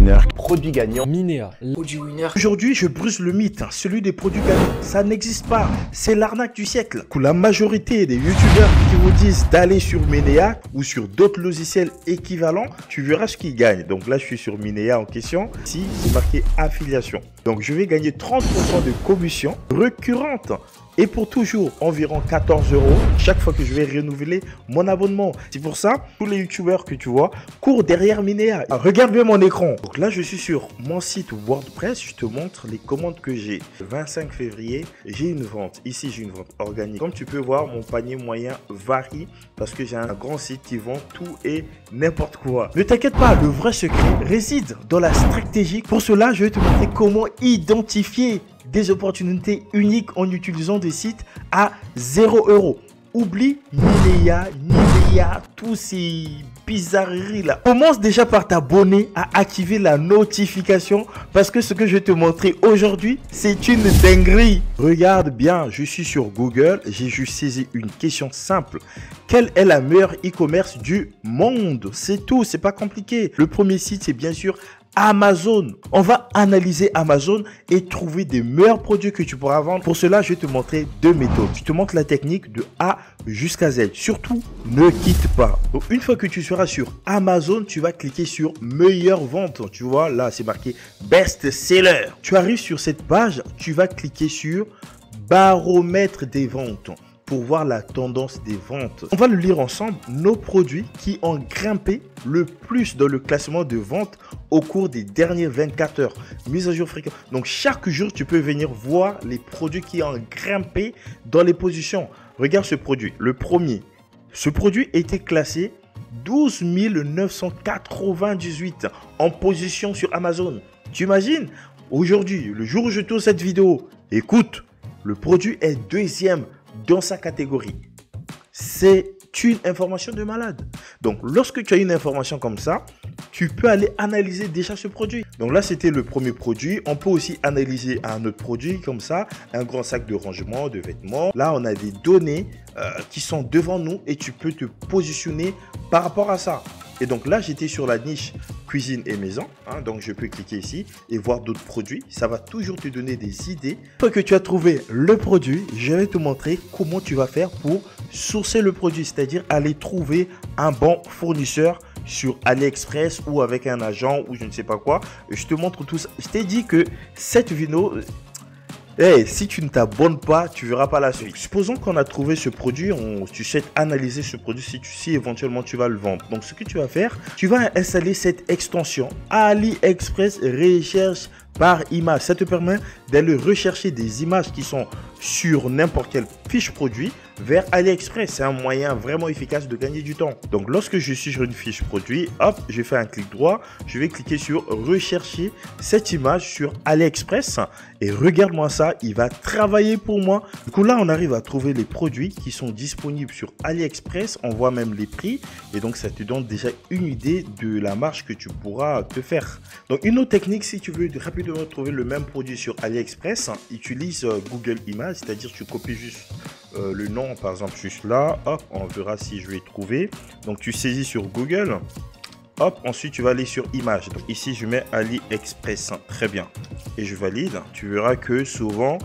winner, produit gagnant, Minéa, produit winner. Aujourd'hui, je brise le mythe, celui des produits gagnants. Ça n'existe pas. C'est l'arnaque du siècle. Que la majorité des youtubeurs qui vous disent d'aller sur Minéa ou sur d'autres logiciels équivalents, tu verras ce qu'ils gagnent. Donc là, je suis sur Minéa en question. Ici, c'est marqué affiliation. Donc je vais gagner 30% de commission récurrente. Et pour toujours, environ 14 € chaque fois que je vais renouveler mon abonnement. C'est pour ça, tous les youtubeurs que tu vois courent derrière Minéa. Regarde bien mon écran. Donc là, je suis sur mon site WordPress. Je te montre les commandes que j'ai. Le 25 février, j'ai une vente. Ici, j'ai une vente organique. Comme tu peux voir, mon panier moyen varie parce que j'ai un grand site qui vend tout et n'importe quoi. Ne t'inquiète pas, le vrai secret réside dans la stratégie. Pour cela, je vais te montrer comment identifier des opportunités uniques en utilisant des sites à 0 €. Oublie Minéa, tous ces bizarreries là. Commence déjà par t'abonner, à activer la notification parce que ce que je vais te montrer aujourd'hui, c'est une dinguerie. Regarde bien, je suis sur Google, j'ai juste saisi une question simple. Quelle est la meilleure e-commerce du monde? C'est tout, c'est pas compliqué. Le premier site, c'est bien sûr Amazon. On va analyser Amazon et trouver des meilleurs produits que tu pourras vendre. Pour cela, je vais te montrer deux méthodes. Je te montre la technique de A jusqu'à Z. Surtout, ne quitte pas. Donc, une fois que tu seras sur Amazon, tu vas cliquer sur meilleure vente. Tu vois, là, c'est marqué best seller. Tu arrives sur cette page, tu vas cliquer sur baromètre des ventes pour voir la tendance des ventes. On va le lire ensemble. Nos produits qui ont grimpé le plus dans le classement de vente au cours des dernières 24 heures. Mise à jour fréquente. Donc chaque jour, tu peux venir voir les produits qui ont grimpé dans les positions. Regarde ce produit, le premier. Ce produit était classé 12 998 en position sur Amazon. Tu imagines? Aujourd'hui, le jour où je tourne cette vidéo, écoute, le produit est deuxième dans sa catégorie. C'est une information de malade. Donc, lorsque tu as une information comme ça, tu peux aller analyser déjà ce produit. Donc là, c'était le premier produit. On peut aussi analyser un autre produit comme ça, un grand sac de rangement, de vêtements. Là, on a des données qui sont devant nous et tu peux te positionner par rapport à ça. Et donc là, j'étais sur la niche cuisine et maison. Donc, je peux cliquer ici et voir d'autres produits. Ça va toujours te donner des idées. Une fois que tu as trouvé le produit, je vais te montrer comment tu vas faire pour sourcer le produit. C'est-à-dire aller trouver un bon fournisseur sur AliExpress ou avec un agent ou je ne sais pas quoi. Je te montre tout ça. Je t'ai dit que cette vidéo... Hey, si tu ne t'abonnes pas, tu verras pas la suite. Supposons qu'on a trouvé ce produit, tu souhaites analyser ce produit si éventuellement tu vas le vendre. Donc, ce que tu vas faire, tu vas installer cette extension AliExpress recherche par image. Ça te permet d'aller rechercher des images qui sont sur n'importe quelle fiche produit vers AliExpress. C'est un moyen vraiment efficace de gagner du temps. Donc, lorsque je suis sur une fiche produit, hop, je fais un clic droit. Je vais cliquer sur rechercher cette image sur AliExpress. Et regarde-moi ça, il va travailler pour moi. Du coup, là, on arrive à trouver les produits qui sont disponibles sur AliExpress. On voit même les prix. Et donc, ça te donne déjà une idée de la marge que tu pourras te faire. Donc, une autre technique, si tu veux rapidement trouver le même produit sur AliExpress, utilise Google Images. C'est-à-dire, tu copies juste le nom, par exemple, juste là. Hop, on verra si je vais trouver. Donc, tu saisis sur Google. Hop, ensuite tu vas aller sur image. Donc ici je mets AliExpress. Très bien. Et je valide. Tu verras que souvent,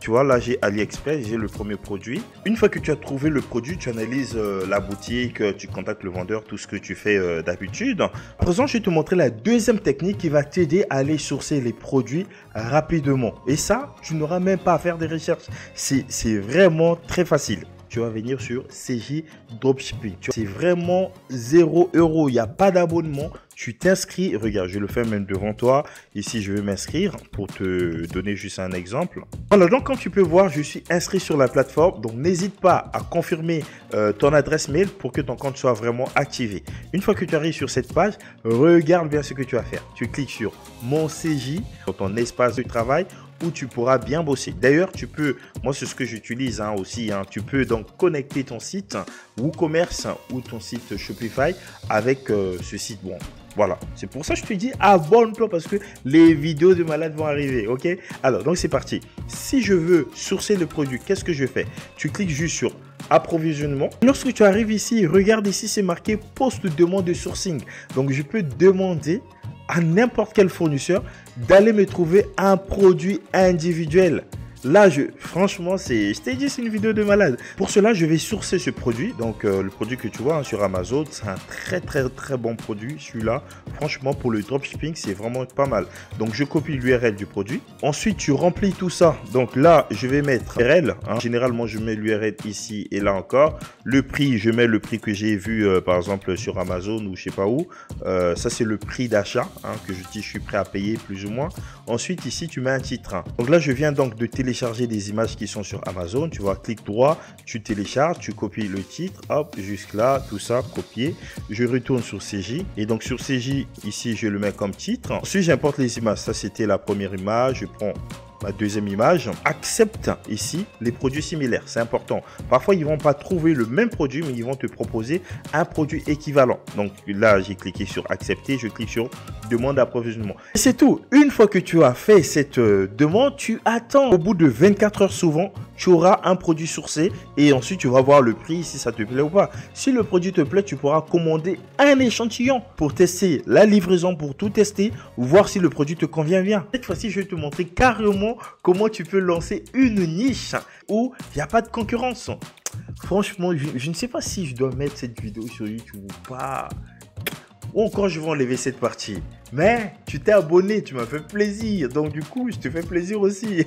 tu vois là j'ai AliExpress, j'ai le premier produit. Une fois que tu as trouvé le produit, tu analyses la boutique, tu contactes le vendeur, tout ce que tu fais d'habitude. À présent, je vais te montrer la deuxième technique qui va t'aider à aller sourcer les produits rapidement. Et ça, tu n'auras même pas à faire des recherches. C'est vraiment très facile. Tu vas venir sur CJ Dropshipping. C'est vraiment 0 €. Il n'y a pas d'abonnement. Tu t'inscris. Regarde, je le fais même devant toi. Ici, je vais m'inscrire pour te donner juste un exemple. Voilà, donc comme tu peux voir, je suis inscrit sur la plateforme. Donc, n'hésite pas à confirmer ton adresse mail pour que ton compte soit vraiment activé. Une fois que tu arrives sur cette page, regarde bien ce que tu vas faire. Tu cliques sur Mon CJ, dans ton espace de travail, où tu pourras bien bosser. D'ailleurs, tu peux, moi c'est ce que j'utilise aussi, tu peux donc connecter ton site WooCommerce ou ton site Shopify avec ce site. Bon, voilà, c'est pour ça que je te dis abonne-toi parce que les vidéos de malade vont arriver, ok? Alors, donc c'est parti. Si je veux sourcer le produit, qu'est-ce que je fais? Tu cliques juste sur approvisionnement. Lorsque tu arrives ici, regarde ici, c'est marqué poste demande de sourcing. Donc, je peux demander à n'importe quel fournisseur d'aller me trouver un produit individuel. Là, franchement, je t'ai dit, c'est une vidéo de malade. Pour cela, je vais sourcer ce produit. Donc, le produit que tu vois sur Amazon, c'est un très bon produit. Celui-là, franchement, pour le dropshipping, c'est vraiment pas mal. Donc, je copie l'URL du produit. Ensuite, tu remplis tout ça. Donc là, je vais mettre l'URL. Généralement, je mets l'URL ici et là encore. Le prix, je mets le prix que j'ai vu, par exemple, sur Amazon ou je sais pas où. Ça, c'est le prix d'achat que je suis prêt à payer plus ou moins. Ensuite, ici, tu mets un titre. Donc là, je viens donc de télécharger des images qui sont sur Amazon. Tu vois, clic droit, tu télécharges, tu copies le titre, hop, jusque là, tout ça, copier. Je retourne sur CJ et donc sur CJ, ici, je le mets comme titre. Ensuite, j'importe les images. Ça, c'était la première image. Je prends ma deuxième image. Accepte ici les produits similaires, c'est important. Parfois, ils vont pas trouver le même produit, mais ils vont te proposer un produit équivalent. Donc là, j'ai cliqué sur accepter, je clique sur demande d'approvisionnement. Et c'est tout. Une fois que tu as fait cette demande, tu attends. Au bout de 24 heures souvent, tu auras un produit sourcé et ensuite tu vas voir le prix si ça te plaît ou pas. Si le produit te plaît, tu pourras commander un échantillon pour tester la livraison, pour tout tester, voir si le produit te convient bien. Cette fois-ci, je vais te montrer carrément comment tu peux lancer une niche où il n'y a pas de concurrence. Franchement, je ne sais pas si je dois mettre cette vidéo sur YouTube ou pas. Ou encore je vais enlever cette partie. Mais tu t'es abonné, tu m'as fait plaisir. Donc du coup, je te fais plaisir aussi.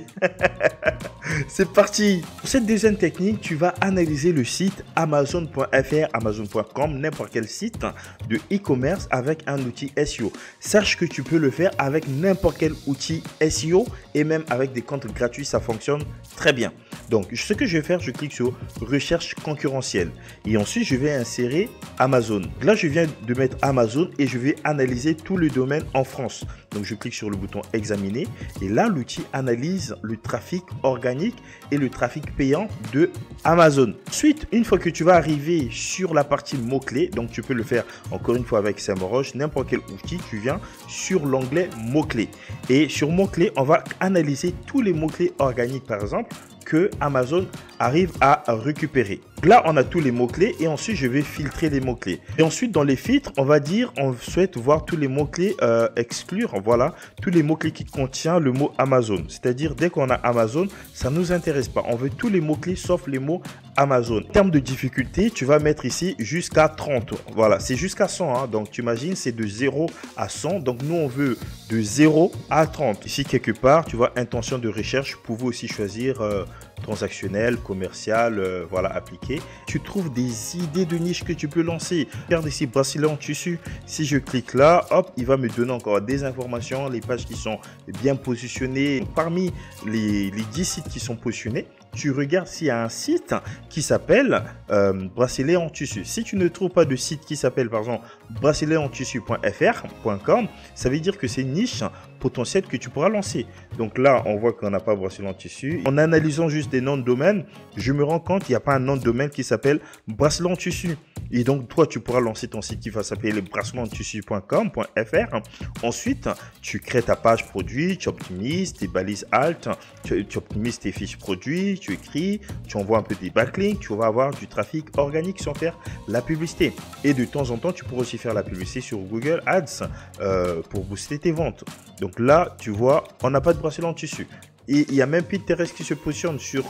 C'est parti. Pour cette deuxième technique, tu vas analyser le site Amazon.fr, Amazon.com, n'importe quel site de e-commerce avec un outil SEO. Sache que tu peux le faire avec n'importe quel outil SEO et même avec des comptes gratuits, ça fonctionne très bien. Donc, ce que je vais faire, je clique sur recherche concurrentielle et ensuite je vais insérer Amazon. Là, je viens de mettre Amazon et je vais analyser tout le domaine en France. Donc, je clique sur le bouton examiner et là, l'outil analyse le trafic organique et le trafic payant de Amazon. Ensuite, une fois que tu vas arriver sur la partie mots-clés, donc tu peux le faire encore une fois avec SEMrush, n'importe quel outil, tu viens sur l'onglet mots-clés. Et sur mots-clés, on va analyser tous les mots-clés organiques, par exemple, que Amazon arrive à récupérer. Là, on a tous les mots-clés et ensuite, je vais filtrer les mots-clés. Et ensuite, dans les filtres, on va dire, on souhaite voir tous les mots-clés exclure. Voilà, tous les mots-clés qui contiennent le mot Amazon. C'est-à-dire, dès qu'on a Amazon, ça ne nous intéresse pas. On veut tous les mots-clés sauf les mots Amazon. En termes de difficulté, tu vas mettre ici jusqu'à 30. Voilà, c'est jusqu'à 100. Donc, tu imagines, c'est de 0 à 100. Donc, nous, on veut de 0 à 30. Ici, quelque part, tu vois, intention de recherche. Vous pouvez aussi choisir transactionnel, commercial, voilà, appliqué. Tu trouves des idées de niche que tu peux lancer. Regarde ici, bracelet en tissu. Si je clique là, hop, il va me donner encore des informations, les pages qui sont bien positionnées. Parmi les 10 sites qui sont positionnés, tu regardes s'il y a un site qui s'appelle bracelet en tissu. Si tu ne trouves pas de site qui s'appelle par exemple braceletentissu.fr.com, ça veut dire que c'est une niche potentielle que tu pourras lancer. Donc là, on voit qu'on n'a pas bracelet en tissu. En analysant juste des noms de domaine, je me rends compte qu'il n'y a pas un nom de domaine qui s'appelle bracelet en tissu. Et donc, toi, tu pourras lancer ton site qui va s'appeler braceletentissu.com.fr. Ensuite, tu crées ta page produit, tu optimises tes balises alt, tu optimises tes fiches produits, tu écris, tu envoies un peu des backlinks, tu vas avoir du trafic organique sans faire la publicité. Et de temps en temps, tu pourras aussi faire la publicité sur Google Ads pour booster tes ventes. Donc là, tu vois, on n'a pas de bracelet en tissu. Et il y a même Pinterest qui se positionne sur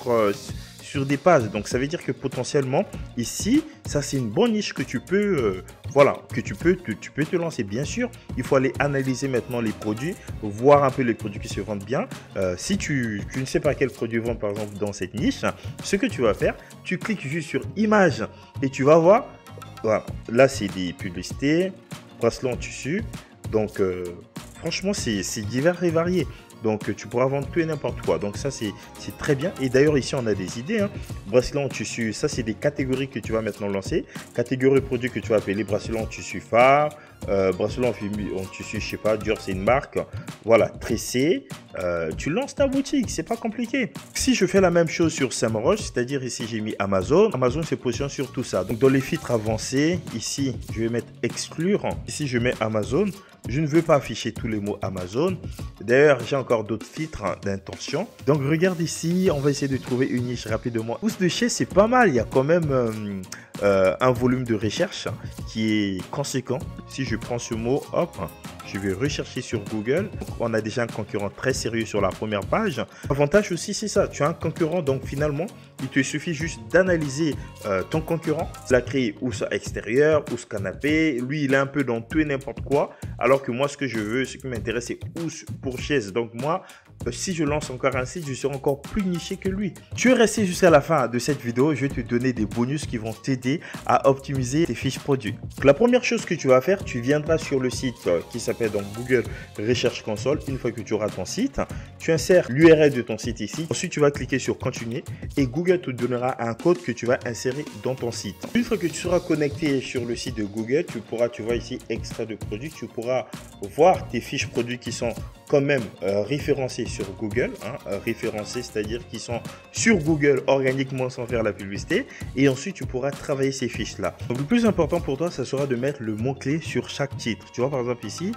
des pages. Donc, ça veut dire que potentiellement, ici, ça, c'est une bonne niche que tu peux, voilà, que tu peux te lancer. Bien sûr, il faut aller analyser maintenant les produits, voir un peu les produits qui se vendent bien. Si tu ne sais pas quel produit vendre, par exemple, dans cette niche, ce que tu vas faire, tu cliques juste sur image et tu vas voir, voilà, là, c'est des publicités, bracelet en tissu. Donc, franchement, c'est divers et varié. Donc, tu pourras vendre tout et n'importe quoi. Donc, ça, c'est très bien. Et d'ailleurs, ici, on a des idées. Bracelet en tissu, ça, c'est des catégories que tu vas maintenant lancer. Catégorie produit que tu vas appeler bracelet en tissu phare. Bracelet en tissu, je sais pas, dur, c'est une marque. Voilà, tressé. Tu lances ta boutique, c'est pas compliqué. Si je fais la même chose sur SEMrush, c'est-à-dire ici, j'ai mis Amazon. Amazon se positionne sur tout ça. Donc, dans les filtres avancés, ici, je vais mettre exclure. Ici, je mets Amazon. Je ne veux pas afficher tous les mots Amazon. D'ailleurs, j'ai encore d'autres filtres d'intention. Donc, regarde ici. On va essayer de trouver une niche rapidement. Pouce de chez, c'est pas mal. Il y a quand même un volume de recherche qui est conséquent. Si je prends ce mot, hop, je vais rechercher sur Google. On a déjà un concurrent très sérieux sur la première page. L'avantage aussi, c'est ça. Tu as un concurrent, donc finalement, il te suffit juste d'analyser ton concurrent. Il a créé ou ça extérieur, ou ce canapé. Lui, il est un peu dans tout et n'importe quoi. Alors que moi, ce que je veux, ce qui m'intéresse, c'est housse pour chaise. Donc moi, si je lance encore un site, je serai encore plus niché que lui. Tu es resté jusqu'à la fin de cette vidéo. Je vais te donner des bonus qui vont t'aider à optimiser tes fiches produits. Donc, la première chose que tu vas faire, tu viendras sur le site qui s'appelle donc Google Recherche Console. Une fois que tu auras ton site, tu insères l'URL de ton site ici. Ensuite, tu vas cliquer sur Continuer et Google te donnera un code que tu vas insérer dans ton site. Une fois que tu seras connecté sur le site de Google, tu vois ici extrait de produits, tu pourras voir tes fiches produits qui sont quand même référencés sur Google, référencés, c'est-à-dire qui sont sur Google organiquement sans faire la publicité, et ensuite tu pourras travailler ces fiches-là. Donc le plus important pour toi, ça sera de mettre le mot-clé sur chaque titre. Tu vois, par exemple ici,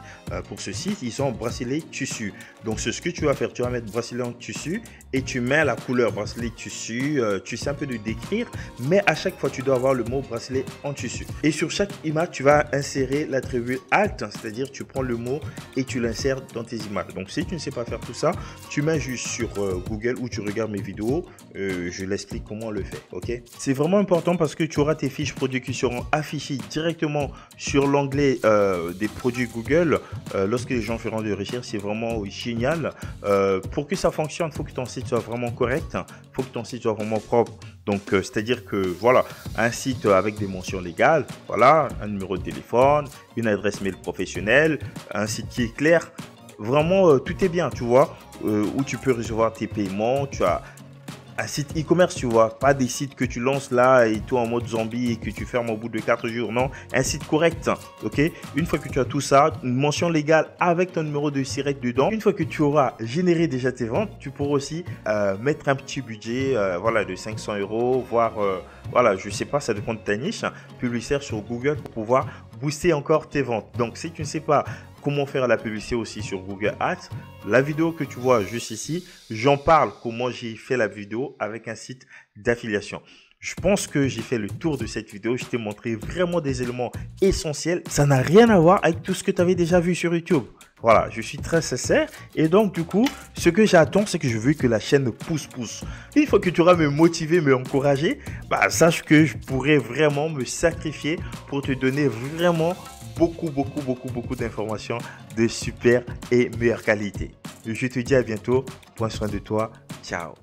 pour ce site, ils sont bracelet tissu. Donc c'est ce que tu vas faire, tu vas mettre bracelet en tissu et tu mets la couleur bracelet tissu, tu sais un peu de décrire, mais à chaque fois tu dois avoir le mot bracelet en tissu. Et sur chaque image, tu vas insérer l'attribut alt, c'est-à-dire tu prends le mot et tu l'insères dans tes images. Donc si tu ne sais pas faire tout ça, tu mets juste sur Google où tu regardes mes vidéos, je l'explique comment on le fait, ok? C'est vraiment important parce que tu auras tes fiches produits qui seront affichées directement sur l'onglet des produits Google lorsque les gens feront des recherches. C'est vraiment génial. Pour que ça fonctionne, il faut que ton site soit vraiment correct, il faut que ton site soit vraiment propre. Donc c'est-à-dire que voilà, un site avec des mentions légales, voilà, un numéro de téléphone, une adresse mail professionnelle, un site qui est clair. Vraiment, tout est bien, tu vois, où tu peux recevoir tes paiements. Tu as un site e-commerce, tu vois, pas des sites que tu lances là et tout en mode zombie et que tu fermes au bout de 4 jours. Non, un site correct, ok. Une fois que tu as tout ça, une mention légale avec ton numéro de SIRET dedans. Une fois que tu auras généré déjà tes ventes, tu pourras aussi mettre un petit budget, voilà, de 500 €, voire, voilà, je sais pas, ça dépend de ta niche, publicitaire sur Google pour pouvoir booster encore tes ventes. Donc, si tu ne sais pas comment faire la publicité aussi sur Google Ads, la vidéo que tu vois juste ici, j'en parle comment j'ai fait la vidéo avec un site d'affiliation. Je pense que j'ai fait le tour de cette vidéo. Je t'ai montré vraiment des éléments essentiels. Ça n'a rien à voir avec tout ce que tu avais déjà vu sur YouTube. Voilà, je suis très sincère. Et donc, du coup, ce que j'attends, c'est que je veux que la chaîne pousse. Une fois que tu auras me motiver, me encourager, bah, sache que je pourrais vraiment me sacrifier pour te donner vraiment beaucoup d'informations de super et meilleure qualité. Je te dis à bientôt. Prends soin de toi. Ciao.